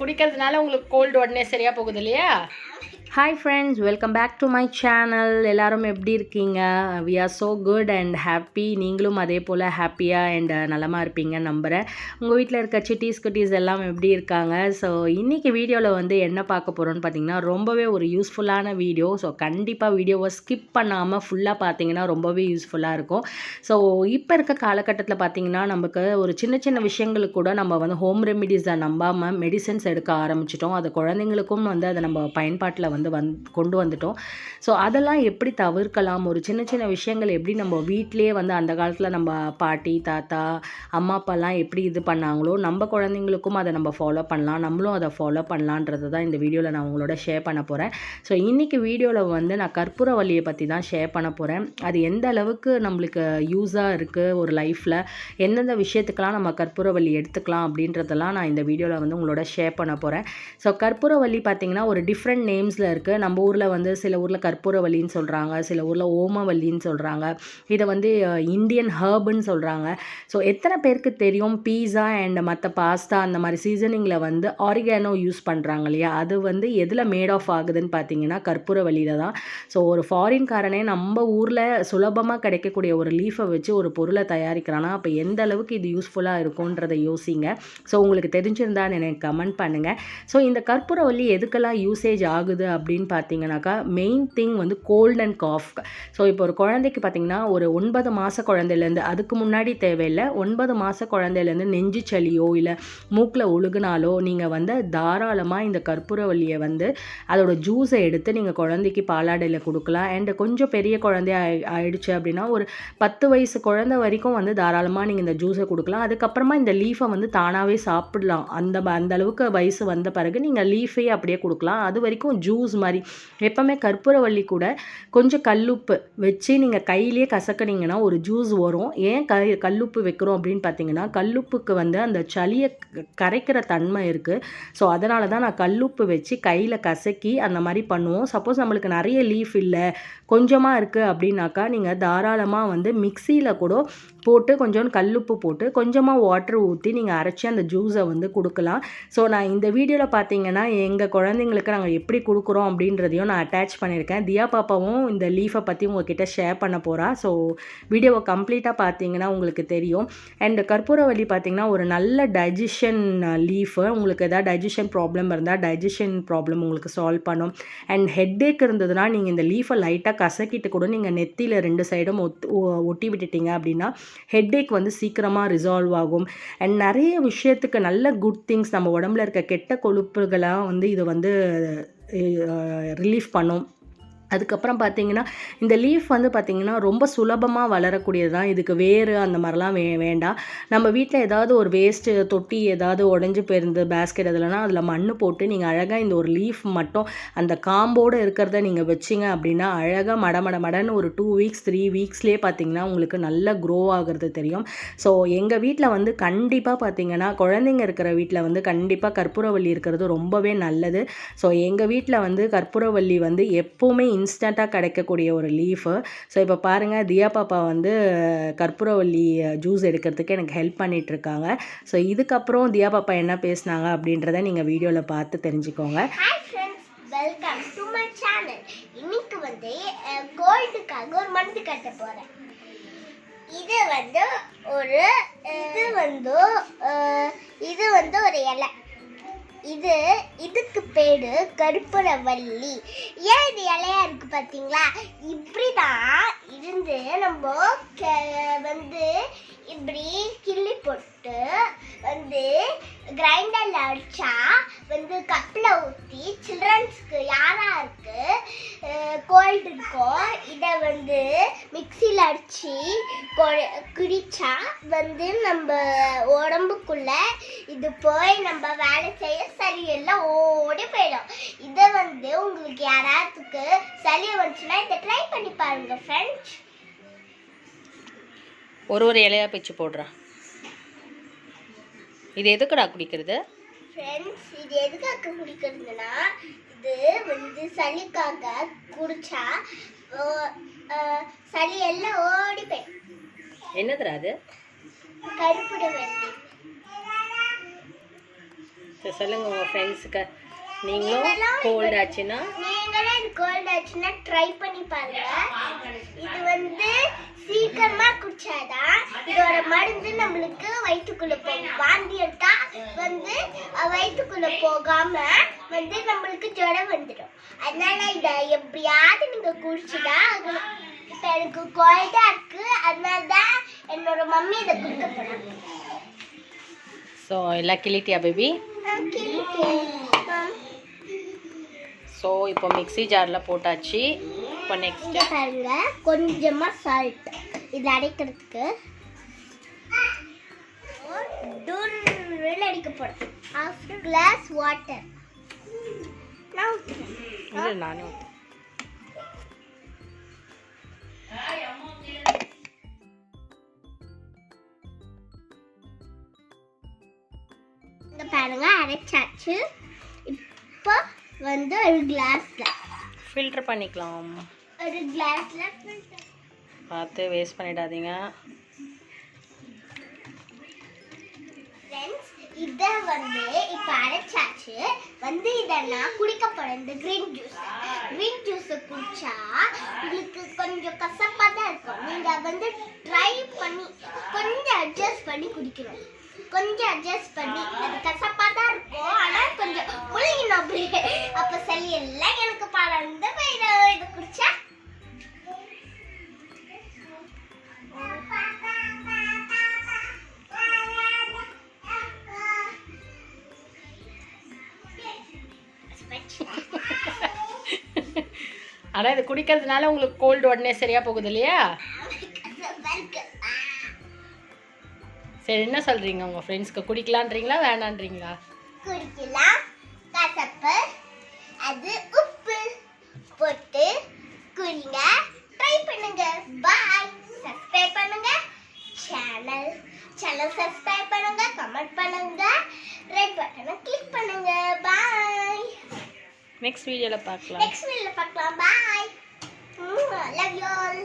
குடிக்கிறதுனால உங்களுக்கு கோல்டு உடனே சரியாக போகுது இல்லையா? Hi friends, welcome back to my channel. எல்லோரும் எப்படி இருக்கீங்க? We are so good and happy. நீங்களும் அதே போல் ஹாப்பியாக அண்ட் நலமாக இருப்பீங்கன்னு நம்புகிறேன். உங்கள் வீட்டில் இருக்க குட்டீஸ் எல்லாம் எப்படி இருக்காங்க? ஸோ இன்றைக்கி வீடியோவில் வந்து என்ன பார்க்க போகிறோன்னு பார்த்தீங்கன்னா, ரொம்பவே ஒரு யூஸ்ஃபுல்லான வீடியோ. ஸோ கண்டிப்பாக வீடியோவை ஸ்கிப் பண்ணாமல் ஃபுல்லாக பார்த்தீங்கன்னா ரொம்பவே யூஸ்ஃபுல்லாக இருக்கும். ஸோ இப்போ இருக்க காலகட்டத்தில் பார்த்தீங்கன்னா, நமக்கு ஒரு சின்ன சின்ன விஷயங்களுக்கு கூட நம்ம வந்து ஹோம் ரெமிடிஸை நம்பாமல் மெடிசன்ஸ் எடுக்க ஆரம்பிச்சிட்டோம். அது குழந்தைங்களுக்கும் வந்து அதை நம்ம பயன்பாட்டில் கொண்டு வந்துட்டோம். ஸோ அதெல்லாம் எப்படி தவிர்க்கலாம்? ஒரு சின்ன சின்ன விஷயங்கள் எப்படி நம்ம வீட்டிலேயே வந்து அந்த காலத்தில் நம்ம பாட்டி தாத்தா அம்மா அப்பாலாம் எப்படி இது பண்ணாங்களோ நம்ம குழந்தைங்களுக்கும் அதை நம்ம ஃபாலோ பண்ணலாம், நம்மளும் அதை ஃபாலோ பண்ணலான்றது தான் இந்த வீடியோவில் நான் உங்களோட ஷேர் பண்ண போகிறேன். ஸோ இன்றைக்கி வீடியோவில் வந்து நான் கற்பூரவல்லியை பற்றி தான் ஷேர் பண்ண போகிறேன். அது எந்த அளவுக்கு நம்மளுக்கு யூஸாக இருக்குது ஒரு லைஃப்பில், எந்தெந்த விஷயத்துக்கெலாம் நம்ம கற்பூரவல்லி எடுத்துக்கலாம் அப்படின்றதெல்லாம் நான் இந்த வீடியோவில் வந்து உங்களோட ஷேர் பண்ண போகிறேன். ஸோ கற்பூரவல்லி பார்த்திங்கன்னா ஒரு டிஃப்ரெண்ட் நேம்ஸில் இருக்குது. நம்ம ஊரில் வந்து சில ஊரில் கற்பூரவல்லின்னு சொல்கிறாங்க, சில ஊரில் ஓமவல்லின்னு சொல்கிறாங்க, இதை வந்து இந்தியன் ஹர்புன்னு சொல்கிறாங்க. ஸோ எத்தனை பேருக்கு தெரியும் பீஸா அண்ட் மற்ற பாஸ்தா அந்த மாதிரி சீசனிங்கில் வந்து ஆரிகானோ யூஸ் பண்ணுறாங்க இல்லையா? அது வந்து எதில் மேட் ஆஃப் ஆகுதுன்னு பார்த்தீங்கன்னா கற்பூரவல்லியில் தான். ஸோ ஒரு ஃபாரின்காரனே நம்ம ஊரில் சுலபமாக கிடைக்கக்கூடிய ஒரு லீஃபை வச்சு ஒரு பொருளை தயாரிக்கிறானா, அப்போ எந்த அளவுக்கு இது யூஸ்ஃபுல்லாக இருக்கும்ன்றதை யோசிங்க. ஸோ உங்களுக்கு தெரிஞ்சிருந்தான்னு எனக்கு கமெண்ட் பண்ணுங்கள். ஸோ இந்த கற்பூரவல்லி எதுக்கெல்லாம் யூசேஜ் ஆகுது அப்படின்னு பார்த்தீங்கன்னாக்கா, மெயின் திங் வந்து கோல்ட் அண்ட் காஃப். ஸோ இப்போ ஒரு குழந்தைக்கு பார்த்தீங்கன்னா ஒரு 9 மாத குழந்தையிலேருந்து, அதுக்கு முன்னாடி தேவையில்லை, 9 மாத குழந்தையிலேருந்து நெஞ்சு சளியோ இல்லை மூக்கில் ஒழுகுனாலோ நீங்கள் வந்து தாராளமாக இந்த கற்பூரவல்லியை வந்து அதோட ஜூஸை எடுத்து நீங்கள் குழந்தைக்கு பாலாடையில் கொடுக்கலாம். அண்ட் கொஞ்சம் பெரிய குழந்தைய ஆயிடுச்சு அப்படின்னா ஒரு 10 வயசு குழந்தை வரைக்கும் வந்து தாராளமாக நீங்கள் இந்த ஜூஸை கொடுக்கலாம். அதுக்கப்புறமா இந்த லீஃபை வந்து தானாகவே சாப்பிடலாம். அந்த அளவுக்கு வயசு வந்த பிறகு நீங்கள் லீஃபே அப்படியே கொடுக்கலாம். அது வரைக்கும் ஜூஸ் மாதிரி. எப்போவுமே கற்பூரவல்லி கூட கொஞ்சம் கல்லுப்பு வச்சு நீங்கள் கையிலேயே கசக்கினீங்கன்னா ஒரு ஜூஸ் வரும். ஏன் கல்லுப்பு வைக்கிறோம் அப்படின்னு பார்த்தீங்கன்னா, கல்லுப்புக்கு வந்து அந்த சளியை கரைக்கிற தன்மை இருக்குது. ஸோ அதனால தான் நான் கல்லுப்பு வச்சு கையில் கசக்கி அந்த மாதிரி பண்ணுவோம். சப்போஸ் நம்மளுக்கு நிறைய லீஃப் இல்லை, கொஞ்சமாக இருக்குது அப்படின்னாக்கா நீங்கள் தாராளமாக வந்து மிக்சியில் கூட போட்டு கொஞ்சோண்டு கல்லுப்பு போட்டு கொஞ்சமாக வாட்டர் ஊற்றி நீங்கள் அரைச்சி அந்த ஜூஸை வந்து கொடுக்கலாம். ஸோ நான் இந்த வீடியோவில் பார்த்தீங்கன்னா எங்கள் குழந்தைங்களுக்கு நாங்கள் எப்படி கொடுக்குறோம் அப்படின்றதையும் நான் அட்டாச் பண்ணியிருக்கேன். தியா பாப்பாவும் இந்த லீஃபை பற்றி உங்ககிட்ட ஷேர் பண்ண போகிறா. ஸோ வீடியோவை கம்ப்ளீட்டாக பார்த்தீங்கன்னா உங்களுக்கு தெரியும். அண்ட் கற்பூரவல்லி பார்த்தீங்கன்னா ஒரு நல்ல டைஜஷன் லீஃபு. உங்களுக்கு எதாவது டைஜஷன் ப்ராப்ளம் இருந்தால் டைஜஷன் ப்ராப்ளம் உங்களுக்கு சால்வ் பண்ணும். அண்ட் ஹெட்டேக் இருந்ததுன்னா நீங்கள் இந்த லீஃபை லைட்டாக கசக்கிட்டு கூட நீங்கள் நெத்தியில் 2 சைடும் ஒட்டி விட்டுட்டீங்க அப்படின்னா ஹெட்டேக் வந்து சீக்கிரமாக ரிசால்வ் ஆகும். அண்ட் நிறைய விஷயத்துக்கு நல்ல குட் திங்ஸ், நம்ம உடம்புல இருக்க கெட்ட கொழுப்புகளாக வந்து இது வந்து ரிலீஃப் பண்ணும். அதுக்கப்புறம் பார்த்தீங்கன்னா இந்த லீஃப் வந்து பார்த்திங்கன்னா ரொம்ப சுலபமாக வளரக்கூடியது தான். இதுக்கு வேறு அந்த மாதிரிலாம் வேண்டாம். நம்ம வீட்டில் ஏதாவது ஒரு வேஸ்ட்டு தொட்டி ஏதாவது உடஞ்சி போயிருந்து பேஸ்கெட் எதுலனா அதில் மண் போட்டு நீங்கள் அழகாக இந்த ஒரு லீஃப் மட்டும் அந்த காம்போடு இருக்கிறத நீங்கள் வச்சிங்க அப்படின்னா அழகாக மடன்னு ஒரு 2 வீக்ஸ் 3 வீக்ஸ்லேயே பார்த்திங்கன்னா உங்களுக்கு நல்ல க்ரோ ஆகிறது தெரியும். ஸோ எங்கள் வீட்டில் வந்து கண்டிப்பாக பார்த்திங்கன்னா குழந்தைங்க இருக்கிற வீட்டில் வந்து கண்டிப்பாக கற்பூரவல்லி இருக்கிறது ரொம்பவே நல்லது. ஸோ எங்கள் வீட்டில் வந்து கற்பூரவல்லி வந்து எப்போவுமே இன்ஸ்டண்ட்டாக கிடைக்கக்கூடிய ஒரு லீஃபு. ஸோ இப்போ பாருங்கள் தியா பாப்பா வந்து கற்பூரவல்லி ஜூஸ் எடுக்கிறதுக்கு எனக்கு ஹெல்ப் பண்ணிகிட்ருக்காங்க. ஸோ இதுக்கப்புறம் தியா பாப்பா என்ன பேசினாங்க அப்படின்றத நீங்கள் வீடியோவில் பார்த்து தெரிஞ்சுக்கோங்க. Welcome to my channel. இன்னைக்கு வந்து கோல்டுக்காக ஒரு மருந்து கட்ட போகிறேன். இது வந்து ஒரு ஒரு இலை. இதுக்கு பேரு கற்பூரவல்லி. ஏன் இது இலையா இருக்கு பார்த்தீங்களா? இப்படிதான் இருந்து நம்ம வந்து இப்படி கிள்ளி போட்டு வந்து கிரைண்டர்ல அடிச்சா வந்து கப்பில் ஊற்றி சில்ட்ரன்ஸ்க்கு யாராருக்கு கோல்டு இருக்கோ இதை வந்து மிக்சியில் அடித்து குடித்தா வந்து நம்ம உடம்புக்குள்ள இது போய் நம்ம வேலை செய்ய சளியெல்லாம் ஓடி போயிடும். இதை வந்து உங்களுக்கு யாராத்துக்கு சளி வந்துச்சுன்னா இதை ட்ரை பண்ணி பாருங்க ஃப்ரெண்ட்ஸ். ஒரு இலையாக பிச்சு போடுறேன். இது எதுக்குடா குடிக்கிறது ஃப்ரெண்ட்ஸ்? இது எதுக்காக குடிக்கிறதுனா இது வந்து சளிக்காக குடிச்சா சளி எல்லாம் ஓடி போயிடும். என்னதுடா அது? கற்பூரவல்லி. சரி சொல்லுங்கள் உங்கள் ஃப்ரெண்ட்ஸுக்கு. நீங்களும் கோல்டு ஆச்சுன்னா நீங்களும் இது கோல்ட் ஆச்சுன்னா ட்ரை பண்ணி பாருங்க. இது வந்து சீக்கிரமா குடிச்சாதான் இதோட மருந்து நம்மளுக்கு வயிற்றுக்குள்ள போகும். வாந்தி எடுத்தா வந்து வயிற்றுக்குள்ள போகாம வந்து நம்மளுக்கு ஜுரம் வந்துடும். அதனால இதை எப்படியாவது நீங்க குடிச்சுதான் ஆகணும். இப்ப எனக்கு கோல்டா இருக்கு, அதனாலதான் என்னோட மம்மி இதை குடிக்க போறாங்க. ஸோ எல்லாம் கிளிட்டியா பேபி? ஸோ இப்போ மிக்ஸி ஜாரில் போட்டாச்சு. இப்போ நெக்ஸ்ட் இங்க பாருங்க, கொஞ்சமா சால்ட் இது அடைக்கிறதுக்கு அடிக்க போறேன். ஹாஃப் கிளாஸ் வாட்டர் நானே இங்க பாருங்க அரைச்சாச்சு. இப்போ வந்து ஒரு கிளாஸ்ல ஃபில்டர் பண்ணிக்கலாம். ஒரு கிளாஸ்ல பார்த்து வேஸ்ட் பண்ணிடாதீங்க. ஃப்ரெண்ட்ஸ் இதை வந்து இப்போ அரைச்சாச்சு. வந்து இதை நான் குடிக்க போறேன். இந்த கிரீன் ஜூஸை குடிச்சா உங்களுக்கு கொஞ்சம் கசப்பாக தான் இருக்கும். நீங்கள் வந்து ட்ரை பண்ணி கொஞ்சம் அட்ஜஸ்ட் பண்ணி குடிக்கணும். கொஞ்சம் அட்ஜஸ்ட் பண்ணி, அது கசப்பாக தான் இருக்கும், ஆனால் கொஞ்சம் முழுங்கினோம் அப்படியே. அப்போ சளி எல்லாம் எனக்கு பறந்து போயிடும் இதை குடிச்சா. ஆனால் இது குடிக்கிறதுனால உங்களுக்கு கோல்டு உடனே சரியாக போகுது இல்லையா? சரி, என்ன சொல்கிறீங்க உங்கள் ஃப்ரெண்ட்ஸ்க்கு? குடிக்கலான்றீங்களா வேணான்றீங்களா? குடிக்கலாம். கசப்பு அது உப்பு போட்டு குடிங்க. ட்ரை பண்ணுங்க. பாய். சப்ஸ்கிரைப் பண்ணுங்க சேனல் சப்ஸ்கிரைப் பண்ணுங்க, கமெண்ட் பண்ணுங்க, ரெட் பட்டனை கிளிக் பண்ணுங்க. பாய். நெக்ஸ்ட் வீடியோவில் பார்க்கலாம். பாய். Love you all.